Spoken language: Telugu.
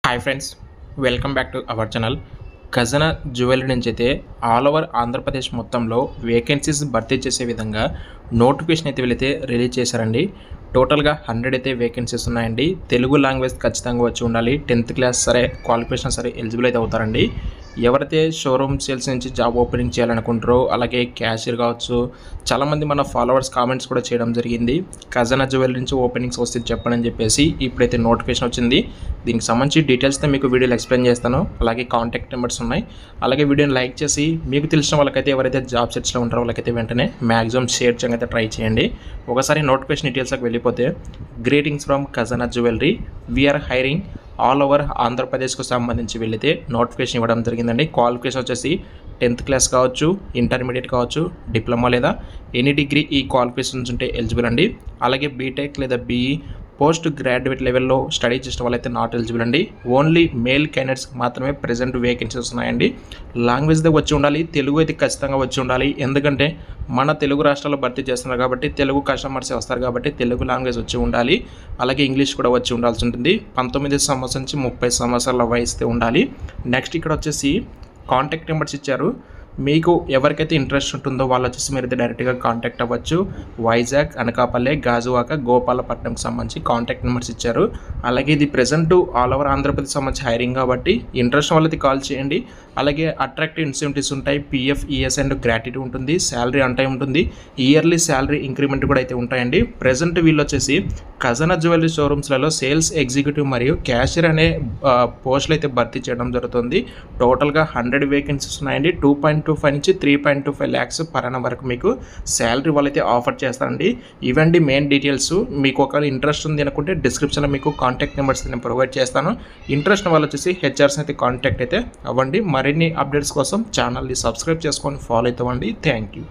Hi friends, welcome back to our channel. ఖజానా జ్యువెలరీ నుంచి అయితే ఆల్ ఓవర్ ఆంధ్రప్రదేశ్ మొత్తంలో వేకెన్సీస్ భర్తీ చేసే విధంగా నోటిఫికేషన్ అయితే వీళ్ళైతే రిలీజ్ చేశారండి. టోటల్గా 100 అయితే వేకెన్సీస్ ఉన్నాయండి. తెలుగు లాంగ్వేజ్ ఖచ్చితంగా వచ్చి ఉండాలి. 10th క్లాస్ సరే, క్వాలిఫికేషన్ సరే ఎలిజిబుల్ అయితే అవుతారండి. ఎవరైతే షోరూమ్ సేల్స్ నుంచి జాబ్ ఓపెనింగ్ చేయాలనుకుంటారో, అలాగే క్యాషియర్ కావచ్చు, చాలామంది మన ఫాలోవర్స్ కామెంట్స్ కూడా చేయడం జరిగింది. ఖజానా జ్యువెలరీ నుంచి ఓపెనింగ్స్ వస్తే చెప్పండి అని చెప్పేసి ఇప్పుడైతే నోటిఫికేషన్ వచ్చింది. దీనికి సంబంధించి డీటెయిల్స్తో మీకు వీడియోలో ఎక్స్ప్లెయిన్ చేస్తాను. అలాగే కాంటాక్ట్ నెంబర్స్ ఉన్నాయి. అలాగే వీడియోని లైక్ చేసి మీకు తెలిసిన వాళ్ళకైతే, ఎవరైతే జాబ్ సెట్స్లో ఉంటారో వాళ్ళకైతే వెంటనే మ్యాక్సిమం షేర్ చేయడం అయితే ట్రై చేయండి. ఒకసారి నోటిఫికేషన్ డీటెయిల్స్కి వెళ్ళిపోతే, greetings from Khazana jewellery, we are hiring all over ఆంధ్రప్రదేశ్కు సంబంధించి వెళ్ళితే నోటిఫికేషన్ ఇవ్వడం జరిగిందండి. క్వాలిఫికేషన్ వచ్చేసి 10th క్లాస్ కావచ్చు, ఇంటర్మీడియట్ కావచ్చు, డిప్లొమా లేదా ఎనీ డిగ్రీ ఈ క్వాలిఫికేషన్స్ ఉంటే ఎలిజిబుల్ అండి. అలాగే బీటెక్ లేదా బీఈ పోస్ట్ గ్రాడ్యుయేట్ లెవెల్లో స్టడీ చేసిన వాళ్ళైతే నాట్ ఎలిజిబుల్ అండి. ఓన్లీ మేల్ క్యాండిడేట్స్కి మాత్రమే ప్రెజెంట్ వేకెన్సీస్ ఉన్నాయండి. లాంగ్వేజ్ దగ్గర వచ్చి ఉండాలి, తెలుగు అయితే ఖచ్చితంగా వచ్చి ఉండాలి. ఎందుకంటే మన తెలుగు రాష్ట్రాల్లో భర్తీ చేస్తున్నారు కాబట్టి తెలుగు కస్టమర్సే వస్తారు కాబట్టి తెలుగు లాంగ్వేజ్ వచ్చి ఉండాలి. అలాగే ఇంగ్లీష్ కూడా వచ్చి ఉండాల్సి ఉంటుంది. 19 సంవత్సరం నుంచి 30 సంవత్సరాల వయసు ఉండాలి. నెక్స్ట్ ఇక్కడ వచ్చేసి కాంటాక్ట్ నెంబర్స్ ఇచ్చారు. మీకు ఎవరికైతే ఇంట్రెస్ట్ ఉంటుందో వాళ్ళు వచ్చేసి మీరు అయితే డైరెక్ట్గా కాంటాక్ట్ అవ్వచ్చు. వైజాగ్, అనకాపల్లి, గాజువాక, గోపాలపట్నంకి సంబంధించి కాంటాక్ట్ నెంబర్స్ ఇచ్చారు. అలాగే ఇది ప్రెజెంట్ ఆల్ ఓవర్ ఆంధ్రప్రదేశ్ సంబంధించి హైరింగ్ కాబట్టి ఇంట్రెస్ట్ వాళ్ళకి కాల్ చేయండి. అలాగే అట్రాక్టివ్ ఇన్సెంటివ్స్ ఉంటాయి. పిఎఫ్, ఈఎస్ అండ్ గ్రాట్యుటీ ఉంటుంది. శాలరీ ఆన్ టైం ఉంటుంది. ఇయర్లీ శాలరీ ఇంక్రిమెంట్ కూడా అయితే ఉంటాయండి. ప్రెజెంట్ వీళ్ళు వచ్చేసి ఖజానా జ్యువెలరీ షోరూమ్స్లలో సేల్స్ ఎగ్జిక్యూటివ్ మరియు క్యాషియర్ అనే పోస్టులు అయితే భర్తీ చేయడం జరుగుతుంది. టోటల్గా 100 వేకెన్సీస్ ఉన్నాయండి. 2.25 నుంచి 3.25 lakhs పర్ annum వరకు మీకు శాలరీ వాళ్ళైతే ఆఫర్ చేస్తారండి. ఇవండి మెయిన్ డీటెయిల్స్. మీకు ఒకవేళ ఇంట్రెస్ట్ ఉంది అనుకుంటే డిస్క్రిప్షన్లో మీకు కాంటాక్ట్ నెంబర్స్ నేను ప్రొవైడ్ చేస్తాను. ఇంట్రెస్ట్ వాళ్ళు వచ్చేసి హెచ్ఆర్స్ అయితే కాంటాక్ట్ అయితే అవ్వండి. మరిన్ని అప్డేట్స్ కోసం ఛానల్ని సబ్స్క్రైబ్ చేసుకొని ఫాలో అవుతామండి. Thank you.